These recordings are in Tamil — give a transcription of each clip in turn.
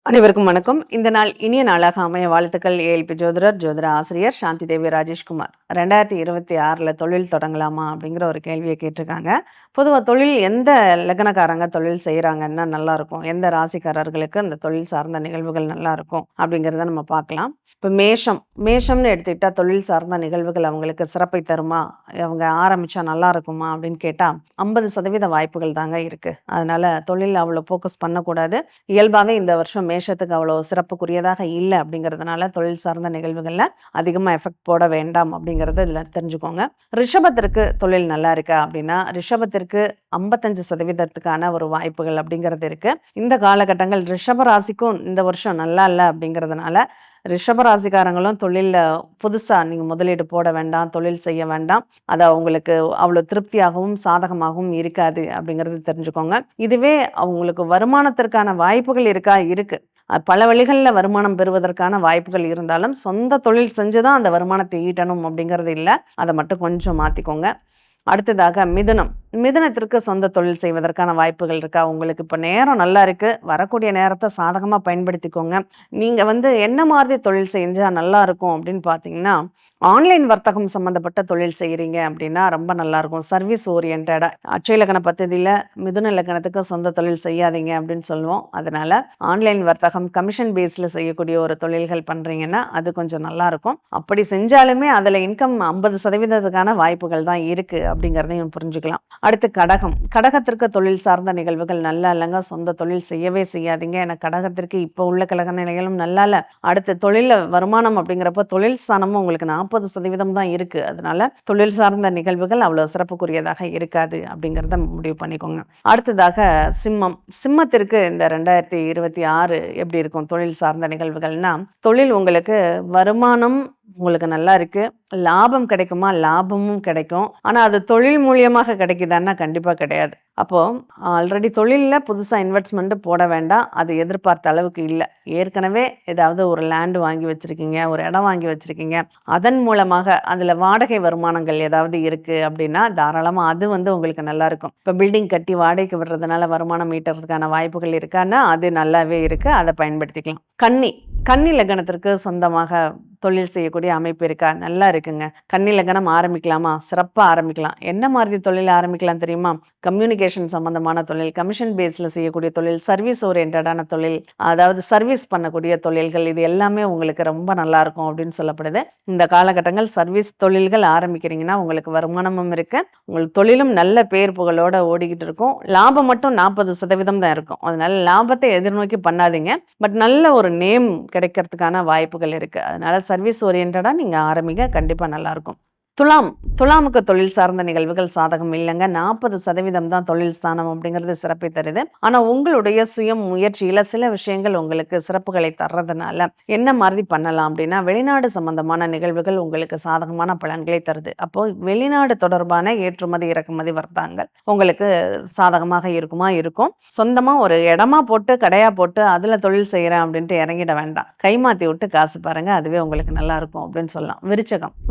அனைவருக்கும் வணக்கம். இந்த நாள் இனிய நாளாக அமைய வாழ்த்துக்கள். ஏஎல்பி ஜோதிடர், ஜோதிட ஆசிரியர் சாந்தி தேவி ராஜேஷ்குமார். 2026ல் தொழில் தொடங்கலாமா அப்படிங்கிற ஒரு கேள்வியை கேட்டிருக்காங்க. பொதுவாக தொழில் எந்த லக்னக்காரங்க தொழில் செய்கிறாங்கன்னா நல்லாயிருக்கும், எந்த ராசிக்காரர்களுக்கு அந்த தொழில் சார்ந்த நிகழ்வுகள் நல்லாயிருக்கும் அப்படிங்கிறத நம்ம பார்க்கலாம். இப்போ மேஷம்னு எடுத்துக்கிட்டால் தொழில் சார்ந்த நிகழ்வுகள் அவங்களுக்கு சிறப்பை தருமா, அவங்க ஆரம்பித்தா நல்லா இருக்குமா அப்படின்னு கேட்டால் 50% வாய்ப்புகள் தாங்க இருக்குது. அதனால் தொழில் அவ்வளோ ஃபோக்கஸ் பண்ணக்கூடாது. இயல்பாகவே இந்த வருஷம் மேஷத்துக்கு அவ்வளோ சிறப்புக்குரியதாக இல்லை அப்படிங்கிறதுனால தொழில் சார்ந்த நிகழ்வுகளில் அதிகமாக எஃபெக்ட் போட வேண்டாம் அப்படிங்கிறத இதில் தெரிஞ்சுக்கோங்க. ரிஷபத்திற்கு தொழில் நல்லா இருக்கா அப்படின்னா ரிஷபத்திற்கு 55% ஒரு வாய்ப்புகள் அப்படிங்கிறது இருக்கு. இந்த காலகட்டங்கள் ரிஷப ராசிக்கும் இந்த வருஷம் நல்லா இல்லை அப்படிங்கிறதுனால ரிஷபராசிக்காரங்களும் தொழிலில் புதுசாக நீங்கள் முதலீடு போட வேண்டாம், தொழில் செய்ய வேண்டாம். அது அவங்களுக்கு அவ்வளோ திருப்தியாகவும் சாதகமாகவும் இருக்காது அப்படிங்கிறது தெரிஞ்சுக்கோங்க. இதுவே அவங்களுக்கு வருமானத்திற்கான வாய்ப்புகள் இருக்கா? இருக்கு. பல வழிகளில் வருமானம் பெறுவதற்கான வாய்ப்புகள் இருந்தாலும் சொந்த தொழில் செஞ்சு தான் அந்த வருமானத்தை ஈட்டணும் அப்படிங்கிறது இல்லை. அதை மட்டும் கொஞ்சம் மாற்றிக்கோங்க. அடுத்ததாக மிதுனத்திற்கு சொந்த தொழில் செய்வதற்கான வாய்ப்புகள் இருக்கா? உங்களுக்கு இப்போ நேரம் நல்லா இருக்கு, வரக்கூடிய நேரத்தை சாதகமாக பயன்படுத்திக்கோங்க. நீங்கள் என்ன மாதிரி தொழில் செஞ்சால் நல்லா இருக்கும் அப்படின்னு பார்த்தீங்கன்னா, ஆன்லைன் வர்த்தகம் சம்மந்தப்பட்ட தொழில் செய்கிறீங்க அப்படின்னா ரொம்ப நல்லா இருக்கும். சர்வீஸ் ஓரியன்டாக அட்சய லக்ன பദ്ധதியில் மிதுன லக்னத்துக்கு சொந்த தொழில் செய்யாதீங்க அப்படின்னு சொல்லுவோம். அதனால ஆன்லைன் வர்த்தகம் கமிஷன் பேஸில் செய்யக்கூடிய ஒரு தொழில்கள் பண்ணுறீங்கன்னா அது கொஞ்சம் நல்லா இருக்கும். அப்படி செஞ்சாலுமே அதில் இன்கம் 50%க்கான வாய்ப்புகள் தான் இருக்கு அப்படிங்கிறதையும் புரிஞ்சுக்கலாம். அடுத்து கடகத்திற்கு தொழில் சார்ந்த நிகழ்வுகள் நல்லா இல்லைங்க. சொந்த தொழில் செய்யவே செய்யாதீங்க. ஏன்னா கடகத்திற்கு இப்போ உள்ள கழக நிலைகளும் நல்லா இல்லை. அடுத்து தொழில வருமானம் அப்படிங்கிறப்ப தொழில் ஸ்தானமும் உங்களுக்கு 40% தான் இருக்கு. அதனால தொழில் சார்ந்த நிகழ்வுகள் அவ்வளோ சிறப்புக்குரியதாக இருக்காது அப்படிங்கிறத முடிவு பண்ணிக்கோங்க. அடுத்ததாக சிம்மத்திற்கு இந்த 2026 எப்படி இருக்கும் தொழில் சார்ந்த நிகழ்வுகள்னா, தொழில் உங்களுக்கு வருமானம் உங்களுக்கு நல்லா இருக்கு, லாபம் கிடைக்குமா? லாபமும் கிடைக்கும். ஆனால் அது தொழில் மூலியமாக கிடைக்குதான்னா கண்டிப்பாக கிடையாது. அப்போ ஆல்ரெடி தொழிலில் புதுசாக இன்வெஸ்ட்மெண்ட் போட வேண்டாம். அது எதிர்பார்த்த அளவுக்கு இல்லை. ஏற்கனவே ஏதாவது ஒரு லேண்டு வாங்கி வச்சிருக்கீங்க, ஒரு இடம் வாங்கி வச்சிருக்கீங்க, அதன் மூலமாக அதில் வாடகை வருமானங்கள் ஏதாவது இருக்கு அப்படின்னா தாராளமாக அது உங்களுக்கு நல்லா இருக்கும். இப்போ பில்டிங் கட்டி வாடகைக்கு விடுறதுனால வருமானம் ஈட்டுறதுக்கான வாய்ப்புகள் இருக்கான்னா அது நல்லாவே இருக்கு. அதை பயன்படுத்திக்கலாம். கன்னி லக்னத்திற்கு சொந்தமாக தொழில் செய்யக்கூடிய அமைப்பு இருக்கா? நல்லா இருக்குங்க. கன்னி லக்னம் ஆரம்பிக்கலாமா? சிறப்பாக ஆரம்பிக்கலாம். என்ன மாதிரி தொழில் ஆரம்பிக்கலாம் தெரியுமா? கம்யூனிகேஷன் சம்பந்தமான தொழில், கமிஷன் பேஸில் செய்யக்கூடிய தொழில், சர்வீஸ் ஓரியன்டான தொழில், அதாவது சர்வீஸ் பண்ணக்கூடிய தொழில்கள், இது எல்லாமே உங்களுக்கு ரொம்ப நல்லா இருக்கும் அப்படின்னு சொல்லப்படுது. இந்த காலகட்டங்கள் சர்வீஸ் தொழில்கள் ஆரம்பிக்கிறீங்கன்னா உங்களுக்கு வருமானமும் இருக்கு, உங்களுக்கு தொழிலும் நல்ல பேர் புகழோட ஓடிக்கிட்டு இருக்கும். லாபம் மட்டும் 40% தான் இருக்கும். அதனால லாபத்தை எதிர்நோக்கி பண்ணாதீங்க. பட் நல்ல ஒரு நேம் கிடைக்கிறதுக்கான வாய்ப்புகள் இருக்கு. அதனால சர்வீஸ் ஓரியன்டாக நீங்கள் ஆரம்பிங்க, கண்டிப்பாக நல்லாயிருக்கும். துலாமுக்கு தொழில் சார்ந்த நிகழ்வுகள் சாதகம் இல்லைங்க. 40% தான் தொழில் ஸ்தானம் அப்படிங்கிறது சிறப்பை தருது. ஆனால் உங்களுடைய சுய முயற்சியில் சில விஷயங்கள் உங்களுக்கு சிறப்புகளை தர்றதுனால என்ன மாதிரி பண்ணலாம் அப்படின்னா, வெளிநாடு சம்பந்தமான நிகழ்வுகள் உங்களுக்கு சாதகமான பலன்களை தருது. அப்போ வெளிநாடு தொடர்பான ஏற்றுமதி இறக்குமதி வர்த்தகங்கள் உங்களுக்கு சாதகமாக இருக்கும். சொந்தமாக ஒரு இடமா போட்டு கடையா போட்டு அதில் தொழில் செய்கிறேன் அப்படின்ட்டு இறங்கிட வேண்டாம். கைமாற்றி விட்டு காசு பாருங்க, அதுவே உங்களுக்கு நல்லா இருக்கும் அப்படின்னு சொல்லலாம்.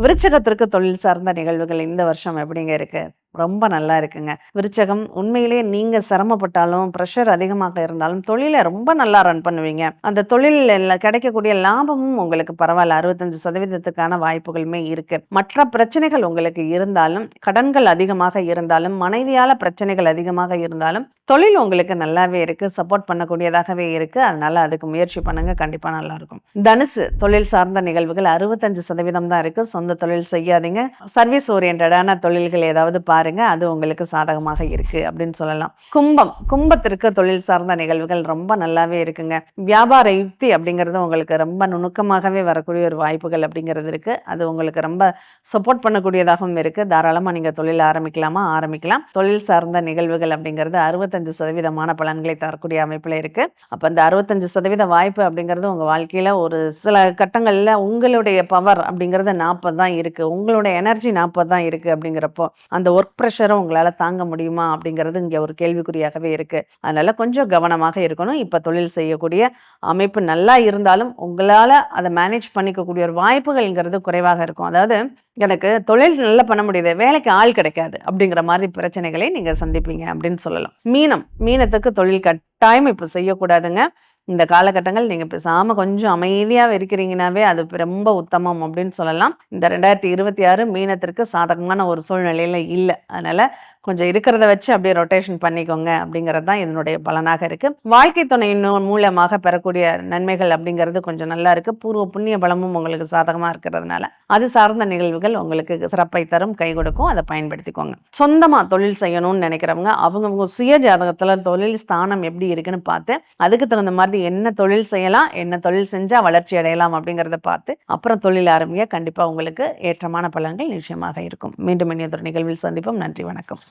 விருச்சகத்திற்கு தொழில் சார்ந்த நிகழ்வுகள் இந்த வருஷம் எப்படிங்க இருக்கு? ரொம்ப நல்லா இருக்குங்க. விருச்சகம் உண்மையிலேயே நீங்க சிரமப்பட்டாலும் ப்ரெஷர் அதிகமாக இருந்தாலும் தொழிலை ரொம்ப நல்லா ரன் பண்ணுவீங்க. அந்த தொழிலில் கிடைக்கக்கூடிய லாபமும் உங்களுக்கு பரவாயில்ல. 65%க்கான வாய்ப்புகளுமே இருக்கு. மற்ற பிரச்சனைகள் உங்களுக்கு இருந்தாலும், கடன்கள் அதிகமாக இருந்தாலும், மனைவியால பிரச்சனைகள் அதிகமாக இருந்தாலும் தொழில் உங்களுக்கு நல்லாவே இருக்கு, சப்போர்ட் பண்ணக்கூடியதாகவே இருக்கு. அதனால அதுக்கு முயற்சி பண்ணுங்க, கண்டிப்பா நல்லா இருக்கும். தனுசு தொழில் சார்ந்த நிகழ்வுகள் 65% தான் இருக்கு. சொந்த தொழில் செய்யாதீங்க. சர்வீஸ் ஓரியன்டான தொழில்கள் ஏதாவது பாருங்க, அது உங்களுக்கு சாதகமாக இருக்கு அப்படின்னு சொல்லலாம். கும்பத்திற்கு தொழில் சார்ந்த நிகழ்வுகள் ரொம்ப நல்லாவே இருக்குங்க. வியாபார யுக்தி அப்படிங்கிறது உங்களுக்கு ரொம்ப நுணுக்கமாகவே வரக்கூடிய ஒரு வாய்ப்புகள் அப்படிங்கிறது இருக்கு. அது உங்களுக்கு ரொம்ப சப்போர்ட் பண்ணக்கூடியதாகவும் இருக்கு. தாராளமா நீங்க தொழில் ஆரம்பிக்கலாம். தொழில் சார்ந்த நிகழ்வுகள் அப்படிங்கிறது 65% பலன்களை தரக்கூடிய அமைப்புல இருக்கு. அப்ப இந்த 65% வாய்ப்பு அப்படிங்கிறது உங்க வாழ்க்கையில ஒரு சில கட்டங்கள்ல உங்களுடைய பவர் அப்படிங்கிறது 40 தான் இருக்கு, உங்களுடைய எனர்ஜி 40 தான் இருக்கு. அப்படிங்கிறப்போ அந்த ஒர்க் ப்ரெஷரும் உங்களால தாங்க முடியுமா? அப்படிங்கிறது இங்க ஒரு கேள்விக்குறியாகவே இருக்கு. அதனால கொஞ்சம் கவனமாக இருக்கணும். இப்ப தொழில் செய்யக்கூடிய அமைப்பு நல்லா இருந்தாலும், உங்களால அத மேனேஜ் பண்ணிக்கக்கூடிய ஒரு வாய்ப்புகள்ங்கிறது குறைவாக இருக்கும். அதாவது எனக்கு தொழில் நல்லா பண்ண முடியுது, வேலைக்கு ஆள் கிடைக்காது அப்படிங்கிற மாதிரி பிரச்சனைகளை நீங்க சந்திப்பீங்க அப்படின்னு சொல்லலாம். மீனத்துக்கு தொழில் கட்டாயம் இப்ப செய்யக்கூடாதுங்க. இந்த காலகட்டங்கள் நீங்க பேசாம கொஞ்சம் அமைதியா இருக்கிறீங்கனாவே அது ரொம்ப உத்தமம் அப்படின்னு சொல்லலாம். இந்த 2026 மீனத்திற்கு சாதகமான ஒரு சூழ்நிலையில இல்ல. அதனால கொஞ்சம் இருக்கிறத வச்சு அப்படியே ரொட்டேஷன் பண்ணிக்கோங்க அப்படிங்கிறது தான் இதனுடைய பலனாக இருக்கு. வாழ்க்கை துணையின் மூலமாக பெறக்கூடிய நன்மைகள் அப்படிங்கிறது கொஞ்சம் நல்லா இருக்கு. பூர்வ புண்ணிய பலமும் உங்களுக்கு சாதகமா இருக்கிறதுனால அது சார்ந்த நிகழ்வுகள் உங்களுக்கு சிறப்பை தரும், கை கொடுக்கும். அதை பயன்படுத்திக்கோங்க. சொந்தமா தொழில் செய்யணும்னு நினைக்கிறவங்க அவங்கவுங்க சுய ஜாதகத்துல தொழில் ஸ்தானம் எப்படி இருக்குன்னு பார்த்து அதுக்கு தகுந்த மாதிரி என்ன தொழில் செய்யலாம், என்ன தொழில் செஞ்சா வளர்ச்சி அடையலாம் அப்படிங்கிறத பார்த்து அப்புறம் தொழில் ஆரம்பிங்க. கண்டிப்பா உங்களுக்கு ஏற்றமான பலன்கள் நிச்சயமாக இருக்கும். மீண்டும் இனியதொரு நிகழ்வில் சந்திப்போம். நன்றி, வணக்கம்.